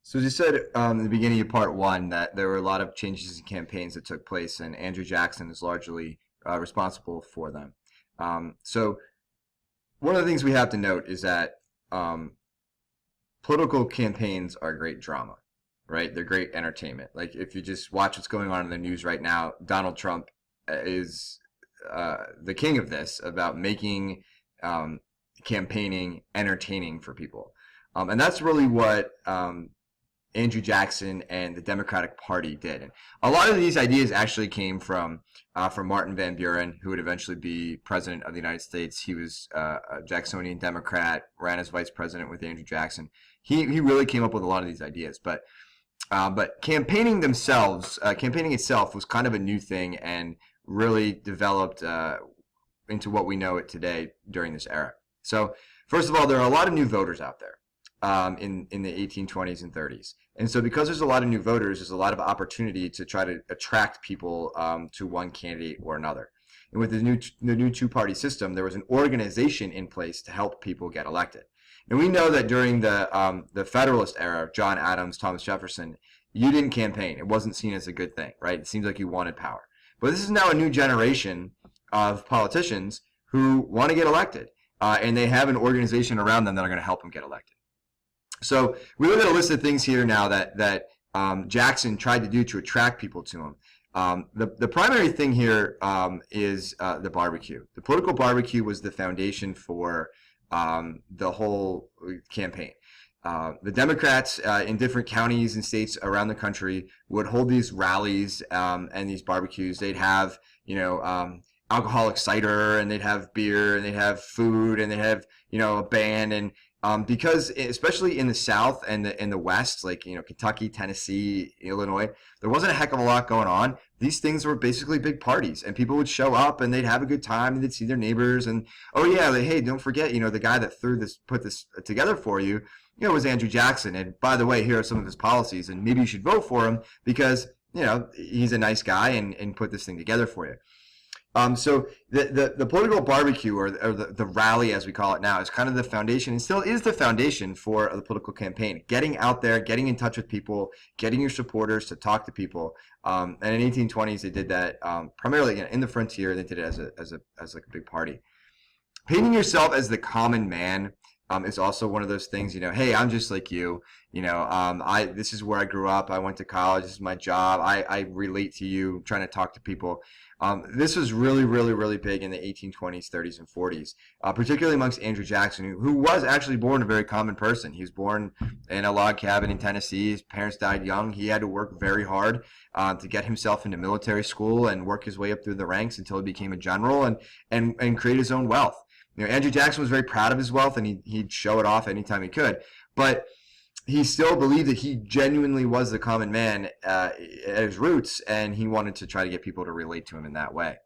So as you said in the beginning of part one, that there were a lot of changes in campaigns that took place, and Andrew Jackson is largely responsible for them. So one of the things we have to note is that um, political campaigns are great drama, right? They're great entertainment. Like if you just watch what's going on in the news right now, Donald Trump is the king of this about making um, campaigning entertaining for people. And that's really what Andrew Jackson and the Democratic Party did. And a lot of these ideas actually came from Martin Van Buren, who would eventually be president of the United States. He was a Jacksonian Democrat, ran as vice president with Andrew Jackson. He really came up with a lot of these ideas. But campaigning itself was kind of a new thing and really developed into what we know it today during this era. So first of all, there are a lot of new voters out there in the 1820s and 30s. And so because there's a lot of new voters, there's a lot of opportunity to try to attract people to one candidate or another. And with the new two-party system, there was an organization in place to help people get elected. And we know that during the Federalist era, John Adams, Thomas Jefferson, you didn't campaign. It wasn't seen as a good thing, right? It seems like you wanted power. But this is now a new generation of politicians who want to get elected. And they have an organization around them that are going to help them get elected. So we look at a list of things here now that Jackson tried to do to attract people to him. The primary thing here is the barbecue. The political barbecue was the foundation for the whole campaign. The Democrats in different counties and states around the country would hold these rallies and these barbecues. They'd have, alcoholic cider, and they'd have beer, and they'd have food, and they'd have, a band. And because especially in the South and in the West, like, Kentucky, Tennessee, Illinois, there wasn't a heck of a lot going on. These things were basically big parties, and people would show up and they'd have a good time, and they'd see their neighbors. And, oh yeah, hey, don't forget, the guy that put this together for you, was Andrew Jackson. And by the way, here are some of his policies, and maybe you should vote for him because, he's a nice guy and put this thing together for you. So the political barbecue, or the rally as we call it now, is kind of the foundation, and still is the foundation for the political campaign. Getting out there, getting in touch with people, getting your supporters to talk to people. And in 1820s, they did that primarily in the frontier. They did it as like a big party. Painting yourself as the common man is also one of those things. Hey, I'm just like you. This is where I grew up. I went to college. This is my job. I relate to you. Trying to talk to people. This was really, really, really big in the 1820s, 30s, and 40s, particularly amongst Andrew Jackson, who was actually born a very common person. He was born in a log cabin in Tennessee. His parents died young. He had to work very hard to get himself into military school and work his way up through the ranks until he became a general and create his own wealth. Andrew Jackson was very proud of his wealth, and he'd show it off anytime he could. But he still believed that he genuinely was the common man at his roots, and he wanted to try to get people to relate to him in that way.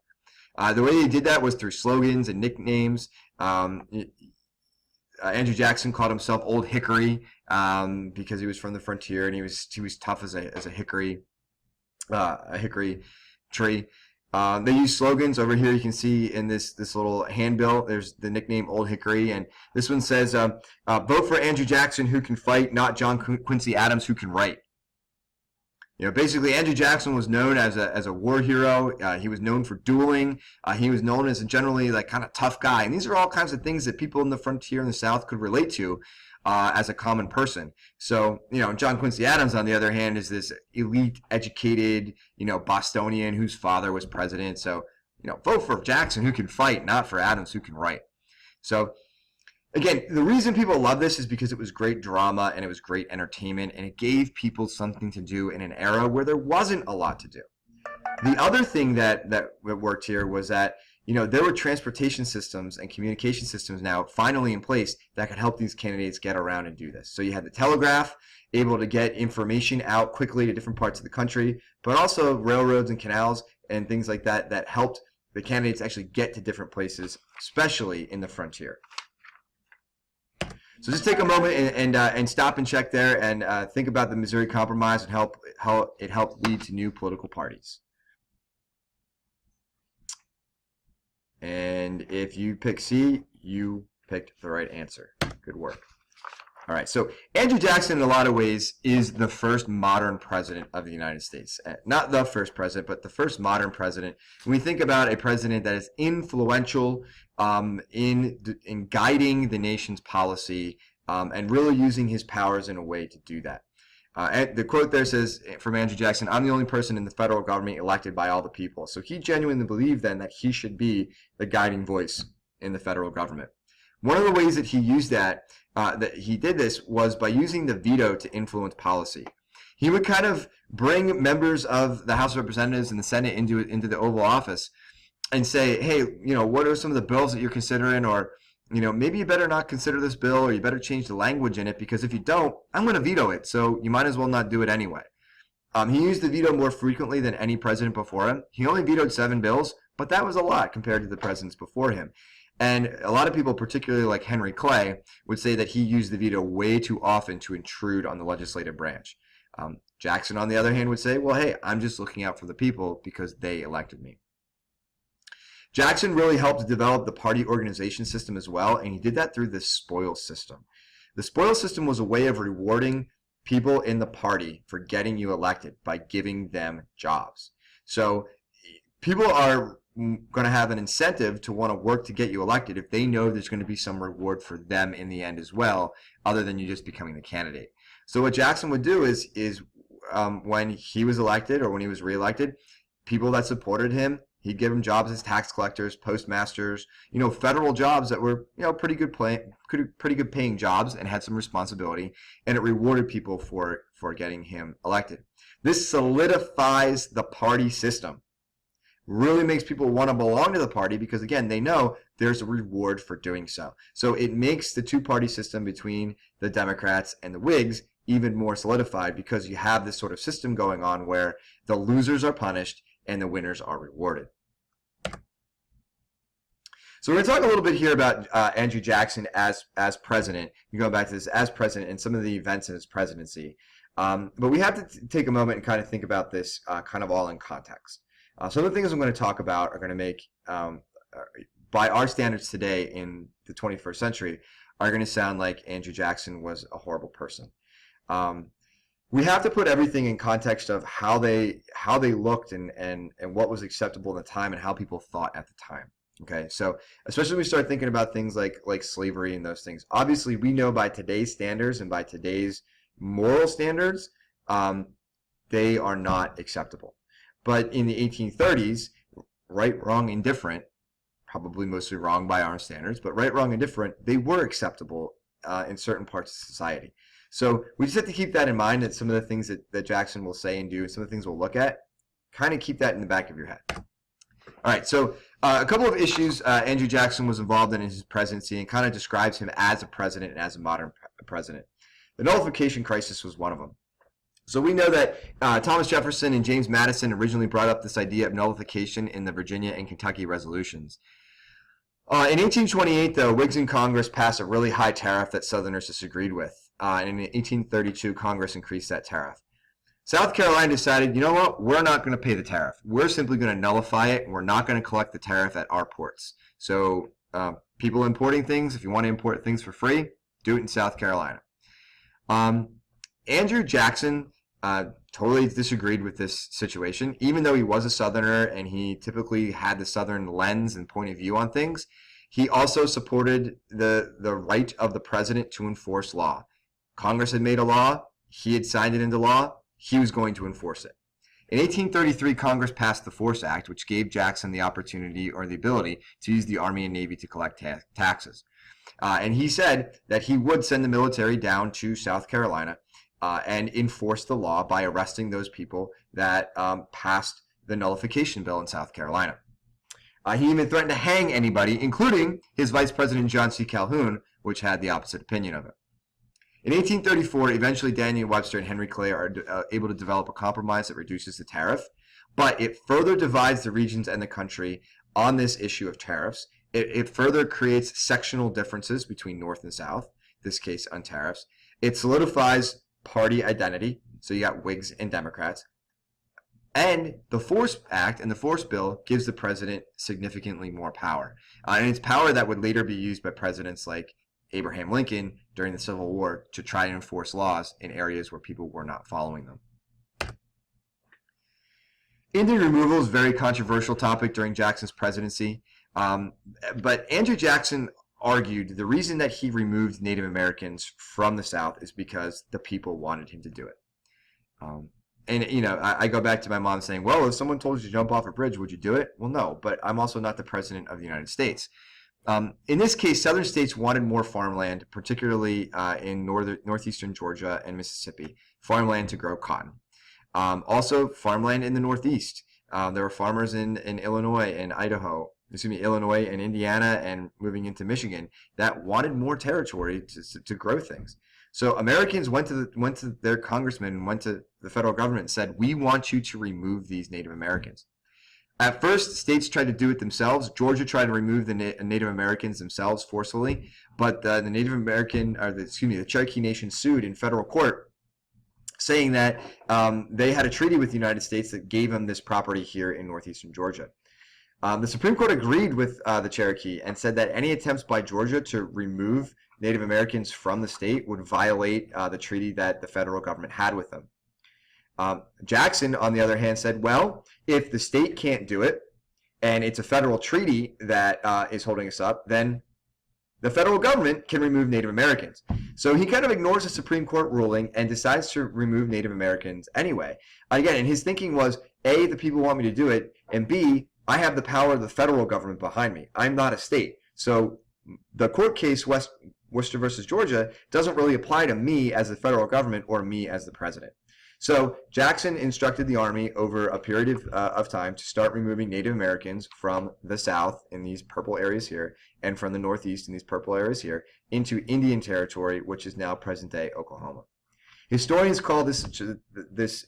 The way he did that was through slogans and nicknames. Andrew Jackson called himself Old Hickory because he was from the frontier, and he was tough as a hickory tree. They use slogans. Over here you can see in this little handbill, there's the nickname Old Hickory, and this one says, vote for Andrew Jackson who can fight, not John Quincy Adams who can write. Basically Andrew Jackson was known as a war hero. He was known for dueling. He was known as a generally like kind of tough guy, and these are all kinds of things that people in the frontier in the South could relate to as a common person. So, John Quincy Adams, on the other hand, is this elite, educated, Bostonian whose father was president. So, vote for Jackson who can fight, not for Adams who can write. So, again, the reason people love this is because it was great drama and it was great entertainment, and it gave people something to do in an era where there wasn't a lot to do. The other thing that worked here was that there were transportation systems and communication systems now finally in place that could help these candidates get around and do this. So you had the telegraph, able to get information out quickly to different parts of the country, but also railroads and canals and things like that helped the candidates actually get to different places, especially in the frontier. So just take a moment and stop and check there and think about the Missouri Compromise and how it helped lead to new political parties. And if you pick C, you picked the right answer. Good work. All right, so Andrew Jackson, in a lot of ways, is the first modern president of the United States. Not the first president, but the first modern president. When we think about a president that is influential in guiding the nation's policy and really using his powers in a way to do that. And the quote there says from Andrew Jackson, "I'm the only person in the federal government elected by all the people." So he genuinely believed then that he should be the guiding voice in the federal government. One of the ways that he used that he did this was by using the veto to influence policy. He would kind of bring members of the House of Representatives and the Senate into the Oval Office and say, hey, what are some of the bills that you're considering? Or, maybe you better not consider this bill, or you better change the language in it, because if you don't, I'm going to veto it. So you might as well not do it anyway. He used the veto more frequently than any president before him. He only vetoed 7 bills, but that was a lot compared to the presidents before him. And a lot of people, particularly like Henry Clay, would say that he used the veto way too often to intrude on the legislative branch. Jackson, on the other hand, would say, well, hey, I'm just looking out for the people because they elected me. Jackson really helped develop the party organization system as well, and he did that through the spoils system. The spoils system was a way of rewarding people in the party for getting you elected by giving them jobs. So people are going to have an incentive to want to work to get you elected if they know there's going to be some reward for them in the end as well, other than you just becoming the candidate. So what Jackson would do is when he was elected or when he was reelected, people that supported him, he'd give them jobs as tax collectors, postmasters, federal jobs that were, pretty good paying jobs and had some responsibility, and it rewarded people for getting him elected. This solidifies the party system. Really makes people want to belong to the party because, again, they know there's a reward for doing so. So it makes the two-party system between the Democrats and the Whigs even more solidified because you have this sort of system going on where the losers are punished and the winners are rewarded. So we're going to talk a little bit here about Andrew Jackson as president. You go back to this as president and some of the events in his presidency. But we have to take a moment and kind of think about this kind of all in context. Some of the things I'm going to talk about are going to make, by our standards today in the 21st century, are going to sound like Andrew Jackson was a horrible person. We have to put everything in context of how they looked and what was acceptable at the time and how people thought at the time. Okay, so especially when we start thinking about things like slavery and those things. Obviously, we know by today's standards and by today's moral standards, they are not acceptable. But in the 1830s, right, wrong, indifferent, probably mostly wrong by our standards, but right, wrong, indifferent, they were acceptable in certain parts of society. So we just have to keep that in mind, that some of the things that Jackson will say and do and some of the things we'll look at, kind of keep that in the back of your head. All right, so a couple of issues Andrew Jackson was involved in his presidency and kind of describes him as a president and as a modern president. The nullification crisis was one of them. So we know that Thomas Jefferson and James Madison originally brought up this idea of nullification in the Virginia and Kentucky resolutions. In 1828, though, Whigs in Congress passed a really high tariff that Southerners disagreed with. And in 1832, Congress increased that tariff. South Carolina decided, you know what, we're not going to pay the tariff. We're simply going to nullify it. We're not going to collect the tariff at our ports. So people importing things, if you want to import things for free, do it in South Carolina. Andrew Jackson totally disagreed with this situation. Even though he was a Southerner and he typically had the Southern lens and point of view on things, he also supported the right of the president to enforce law. Congress had made a law. He had signed it into law. He was going to enforce it. In 1833, Congress passed the Force Act, which gave Jackson the opportunity or the ability to use the Army and Navy to collect taxes. And he said that he would send the military down to South Carolina and enforce the law by arresting those people that passed the nullification bill in South Carolina. He even threatened to hang anybody, including his Vice President John C. Calhoun, which had the opposite opinion of it. In 1834, eventually Daniel Webster and Henry Clay are able to develop a compromise that reduces the tariff, but it further divides the regions and the country on this issue of tariffs. It further creates sectional differences between North and South, in this case on tariffs. It solidifies party identity, so you got Whigs and Democrats. And the Force Act and the Force Bill gives the president significantly more power. And it's power that would later be used by presidents like Abraham Lincoln during the Civil War to try and enforce laws in areas where people were not following them. Indian removal is a very controversial topic during Jackson's presidency, but Andrew Jackson argued the reason that he removed Native Americans from the South is because the people wanted him to do it. And, you know, I go back to my mom saying, well, if someone told you to jump off a bridge, would you do it? Well, no, but I'm also not the president of the United States. In this case, southern states wanted more farmland, particularly in northeastern Georgia and Mississippi, farmland to grow cotton. Also, farmland in the Northeast. There were farmers in Illinois and Illinois and Indiana and moving into Michigan that wanted more territory to grow things. So Americans went to their congressmen and went to the federal government and said, we want you to remove these Native Americans. At first, states tried to do it themselves. Georgia tried to remove the Native Americans themselves forcefully, but the Cherokee Nation sued in federal court, saying that they had a treaty with the United States that gave them this property here in northeastern Georgia. The Supreme Court agreed with the Cherokee and said that any attempts by Georgia to remove Native Americans from the state would violate the treaty that the federal government had with them. Jackson, on the other hand, said, well, if the state can't do it and it's a federal treaty that is holding us up, then the federal government can remove Native Americans. So he kind of ignores the Supreme Court ruling and decides to remove Native Americans anyway. Again, and his thinking was, A, the people want me to do it, and B, I have the power of the federal government behind me. I'm not a state. So the court case, Worcester versus Georgia, doesn't really apply to me as the federal government or me as the president. So Jackson instructed the Army over a period of time to start removing Native Americans from the South in these purple areas here and from the Northeast in these purple areas here into Indian Territory, which is now present-day Oklahoma. Historians call this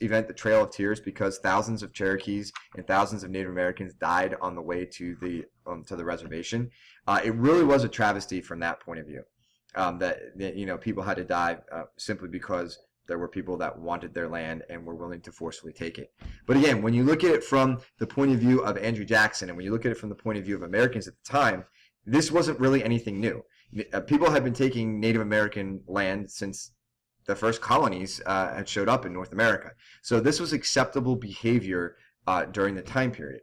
event the Trail of Tears because thousands of Cherokees and thousands of Native Americans died on the way to the reservation. It really was a travesty from that point of view. That people had to die simply because there were people that wanted their land and were willing to forcefully take it. But again, when you look at it from the point of view of Andrew Jackson and when you look at it from the point of view of Americans at the time, this wasn't really anything new. People had been taking Native American land since the first colonies had showed up in North America. So this was acceptable behavior during the time period.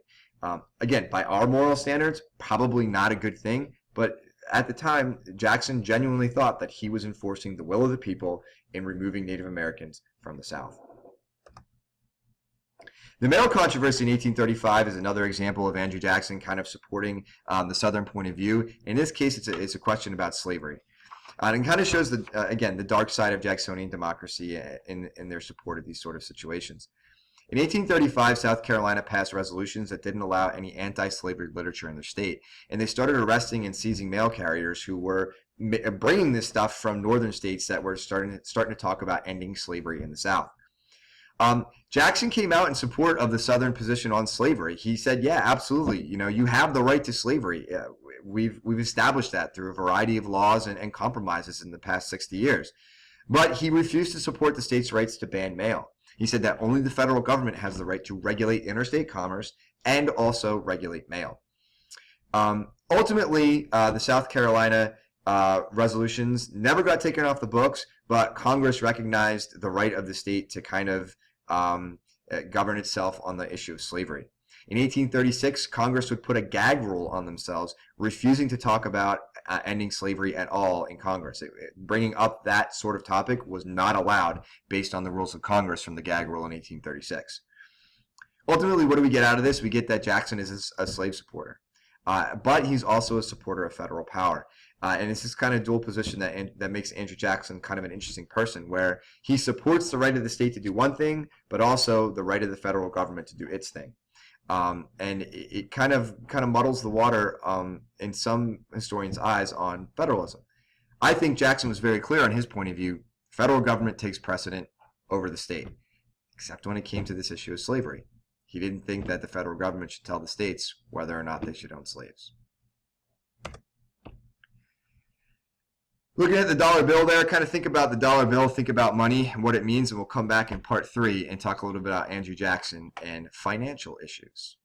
Again, by our moral standards, probably not a good thing, but at the time, Jackson genuinely thought that he was enforcing the will of the people in removing Native Americans from the South. The Mail controversy in 1835 is another example of Andrew Jackson kind of supporting the Southern point of view. In this case, it's a question about slavery. And it kind of shows, again, the dark side of Jacksonian democracy in their support of these sort of situations. In 1835, South Carolina passed resolutions that didn't allow any anti-slavery literature in their state, and they started arresting and seizing mail carriers who were bringing this stuff from northern states that were starting to talk about ending slavery in the South. Jackson came out in support of the Southern position on slavery. He said, yeah, absolutely, you have the right to slavery. We've established that through a variety of laws and compromises in the past 60 years. But he refused to support the state's rights to ban mail. He said that only the federal government has the right to regulate interstate commerce and also regulate mail. Ultimately, the South Carolina resolutions never got taken off the books, but Congress recognized the right of the state to kind of govern itself on the issue of slavery. In 1836, Congress would put a gag rule on themselves, refusing to talk about ending slavery at all in Congress. Bringing up that sort of topic was not allowed based on the rules of Congress from the gag rule in 1836. Ultimately, what do we get out of this? We get that Jackson is a slave supporter, but he's also a supporter of federal power. And it's this kind of dual position that makes Andrew Jackson kind of an interesting person, where he supports the right of the state to do one thing, but also the right of the federal government to do its thing. And it kind of muddles the water in some historians' eyes on federalism. I think Jackson was very clear on his point of view. Federal government takes precedent over the state, except when it came to this issue of slavery. He didn't think that the federal government should tell the states whether or not they should own slaves. Looking at the dollar bill there, kind of think about the dollar bill, think about money and what it means, and we'll come back in part 3 and talk a little bit about Andrew Jackson and financial issues.